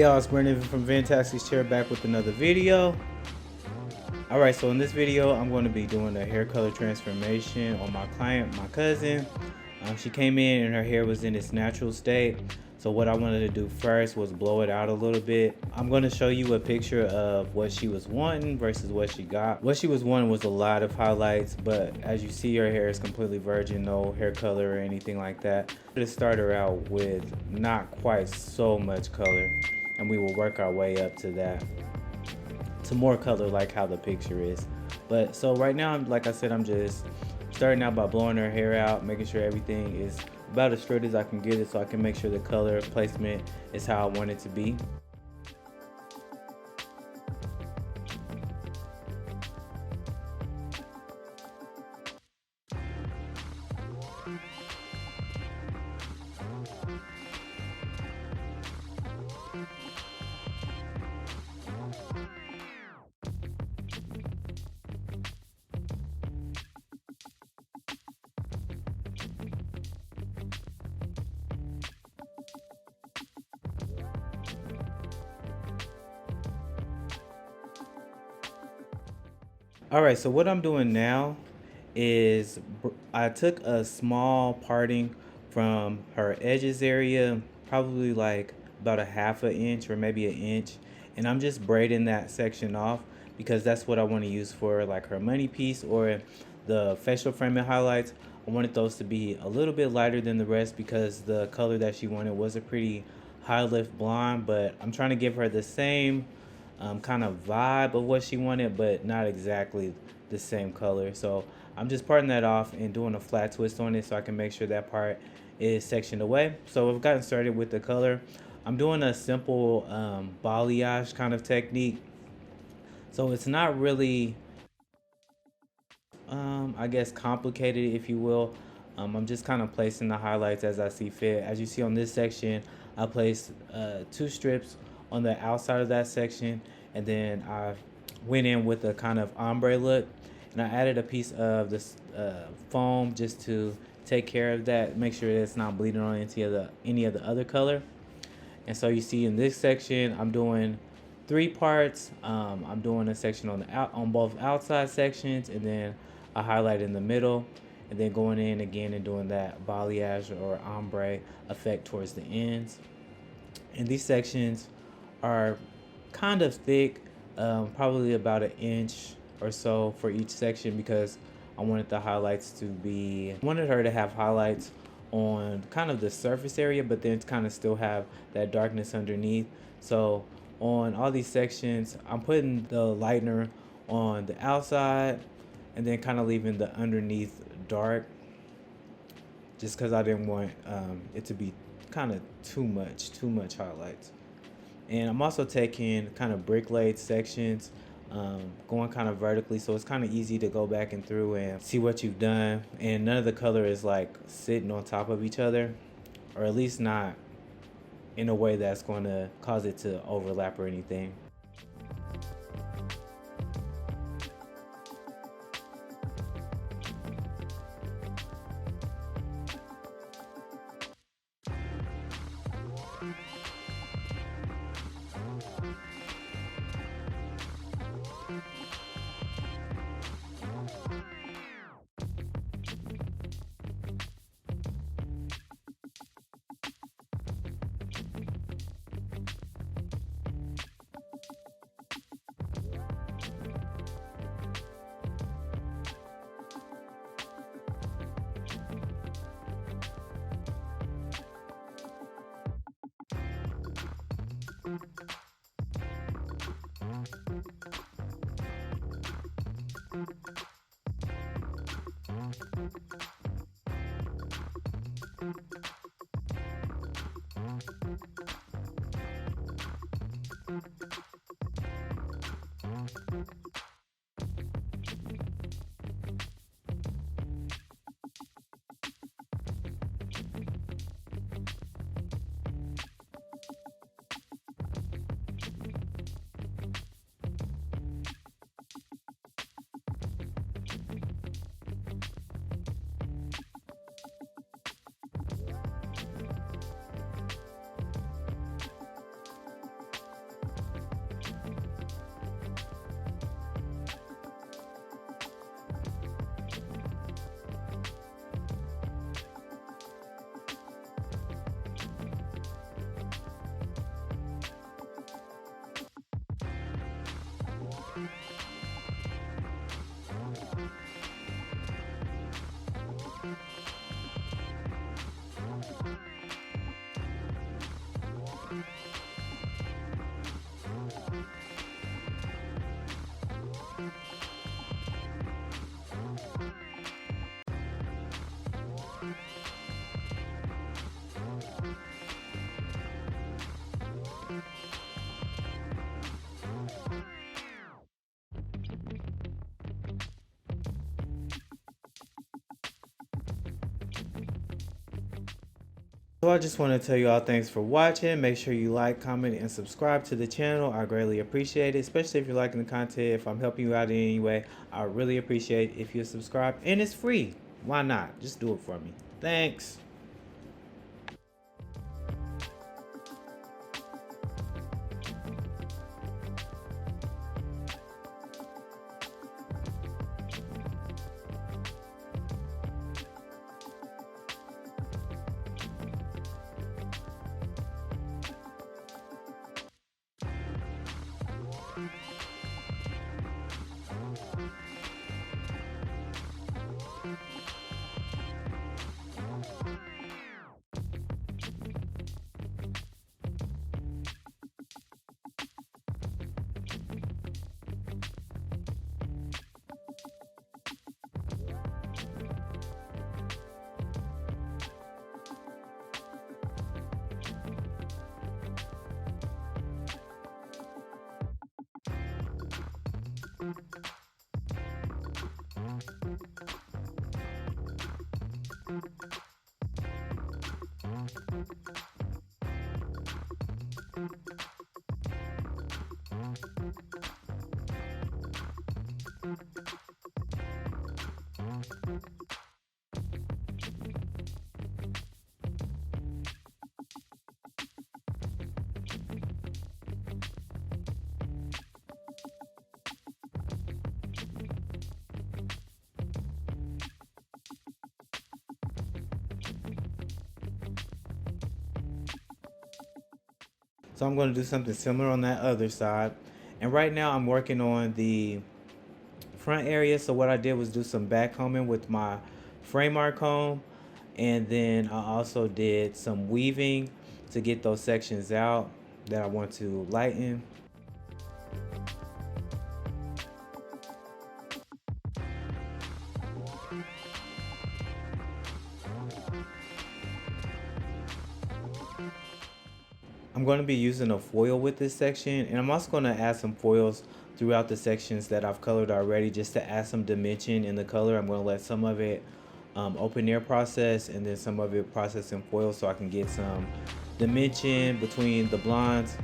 Hey y'all, it's Brandon from Fantastic's Chair back with another video. Alright, so in this video, I'm going to be doing a hair color transformation on my client, my cousin. She came in and her hair was in its natural state. So what I wanted to do first was blow it out a little bit. I'm going to show you a picture of what she was wanting versus what she got. What she was wanting was a lot of highlights, but as you see, her hair is completely virgin, no hair color or anything like that. I'm going to start her out with not quite so much color, and we will work our way up to that, to more color like how the picture is. But so right now, like I said, I'm just starting out by blowing her hair out, making sure everything is about as straight as I can get it so I can make sure the color placement is how I want it to be. Alright, so what I'm doing now is I took a small parting from her edges area, probably like about a half an inch or maybe an inch, and I'm just braiding that section off because that's what I want to use for like her money piece or the facial framing highlights. I wanted those to be a little bit lighter than the rest because the color that she wanted was a pretty high lift blonde, but I'm trying to give her the same kind of vibe of what she wanted, but not exactly the same color. So I'm just parting that off and doing a flat twist on it so I can make sure that part is sectioned away. So I've gotten started with the color. I'm doing a simple balayage kind of technique. So it's not really, I guess, complicated, if you will. I'm just kind of placing the highlights as I see fit. As you see on this section, I placed 2 strips on the outside of that section, and then I went in with a kind of ombre look, and I added a piece of this foam just to take care of that, make sure that it's not bleeding on any of the other color. And so you see in this section, I'm doing 3 parts. I'm doing a section on both outside sections, and then a highlight in the middle, and then going in again and doing that balayage or ombre effect towards the ends. And these sections are kind of thick, probably about an inch or so for each section, because I wanted the highlights to be, I wanted her to have highlights on kind of the surface area, but then kind of still have that darkness underneath. So on all these sections, I'm putting the lightener on the outside and then kind of leaving the underneath dark, just because I didn't want it to be kind of too much highlights. And I'm also taking kind of brick laid sections, going kind of vertically, so it's kind of easy to go back and through and see what you've done, and none of the color is like sitting on top of each other, or at least not in a way that's going to cause it to overlap or anything. So I just want to tell you all thanks for watching. Make sure you like, comment, and subscribe to the channel. I greatly appreciate it, especially if you're liking the content. If I'm helping you out in any way, I really appreciate if you subscribe. And it's free. Why not? Just do it for me. Thanks. So I'm going to do something similar on that other side. And right now I'm working on the front area. So what I did was do some back combing with my frame art comb. And then I also did some weaving to get those sections out that I want to lighten. I'm going to be using a foil with this section, and I'm also going to add some foils throughout the sections that I've colored already just to add some dimension in the color. I'm going to let some of it open air process and then some of it process in foil so I can get some dimension between the blondes.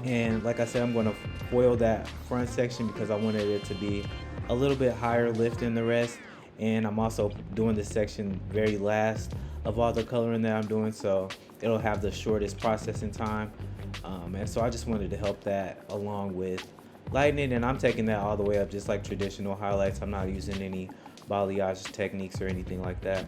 And like I said, I'm going to foil that front section because I wanted it to be a little bit higher lift than the rest. And I'm also doing this section very last of all the coloring that I'm doing, so it'll have the shortest processing time. And so I just wanted to help that along with lightning, and I'm taking that all the way up just like traditional highlights. I'm not using any balayage techniques or anything like that.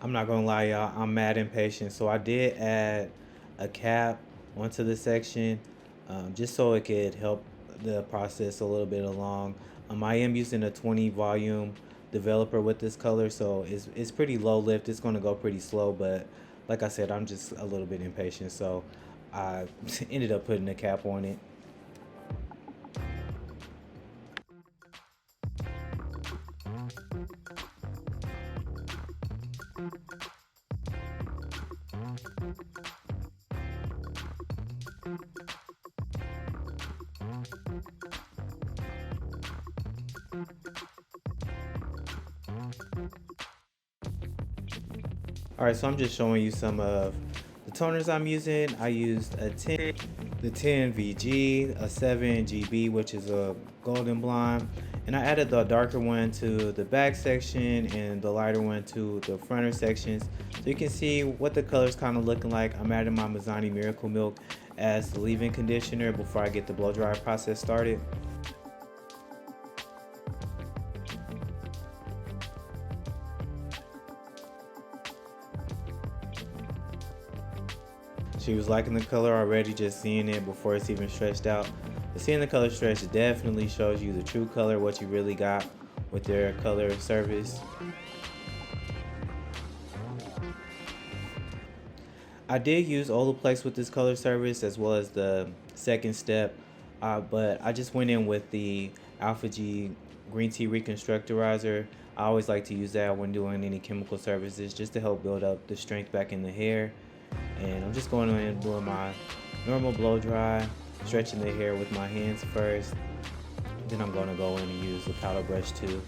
I'm not gonna lie, y'all, I'm mad impatient. So I did add a cap onto the section just so it could help the process a little bit along. I am using a 20 volume developer with this color, so it's pretty low lift. It's gonna go pretty slow, but like I said, I'm just a little bit impatient, so I ended up putting a cap on it. Alright, so I'm just showing you some of the toners I'm using. I used a 10, the 10 VG, a 7 GB, which is a golden blonde, and I added the darker one to the back section and the lighter one to the fronter sections. So you can see what the color's kind of looking like. I'm adding my Mizani Miracle Milk as the leave-in conditioner before I get the blow dry process started. She was liking the color already, just seeing it before it's even stretched out. But seeing the color stretch definitely shows you the true color, what you really got with their color service. I did use Olaplex with this color service as well as the second step, but I just went in with the Alpha G Green Tea Reconstructorizer. I always like to use that when doing any chemical services just to help build up the strength back in the hair. And I'm just going in and doing my normal blow dry, stretching the hair with my hands first. Then I'm going to go in and use the powder brush too.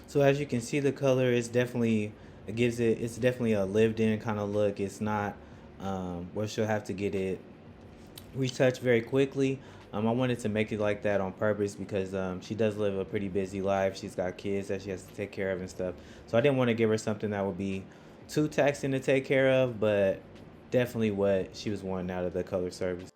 So as you can see, the color is definitely, it's definitely a lived in kind of look. It's not where she'll have to get it retouched very quickly. I wanted to make it like that on purpose because she does live a pretty busy life. She's got kids that she has to take care of and stuff. So I didn't want to give her something that would be too taxing to take care of, but definitely what she was wanting out of the color service.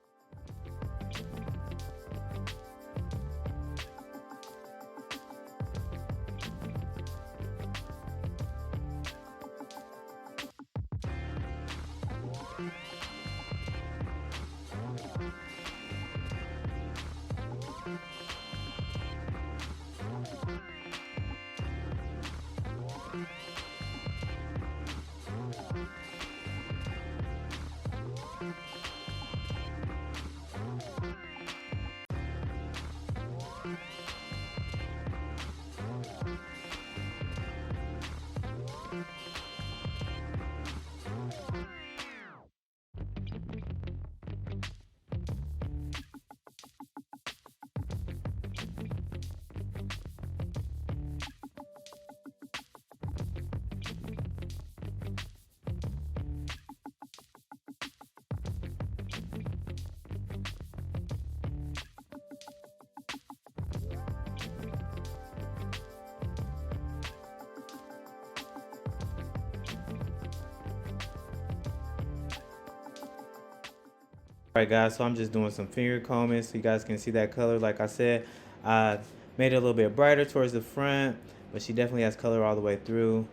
Alright guys, so I'm just doing some finger combing so you guys can see that color. Like I said, I made it a little bit brighter towards the front, but she definitely has color all the way through.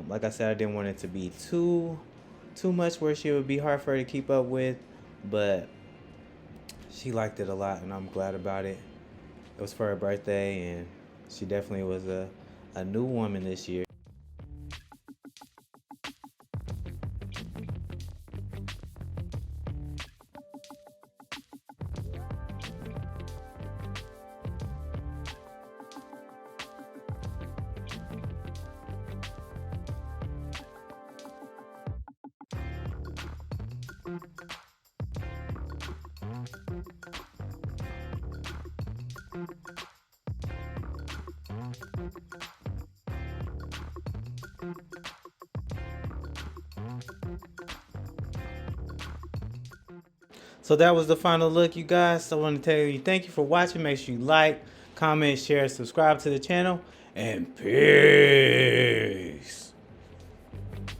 Like I said, I didn't want it to be too much where she would be hard for her to keep up with, but she liked it a lot and I'm glad about it. It was for her birthday and she definitely was a new woman this year. So that was the final look, you guys. I want to tell you thank you for watching. Make sure you like, comment, share, subscribe to the channel, and peace.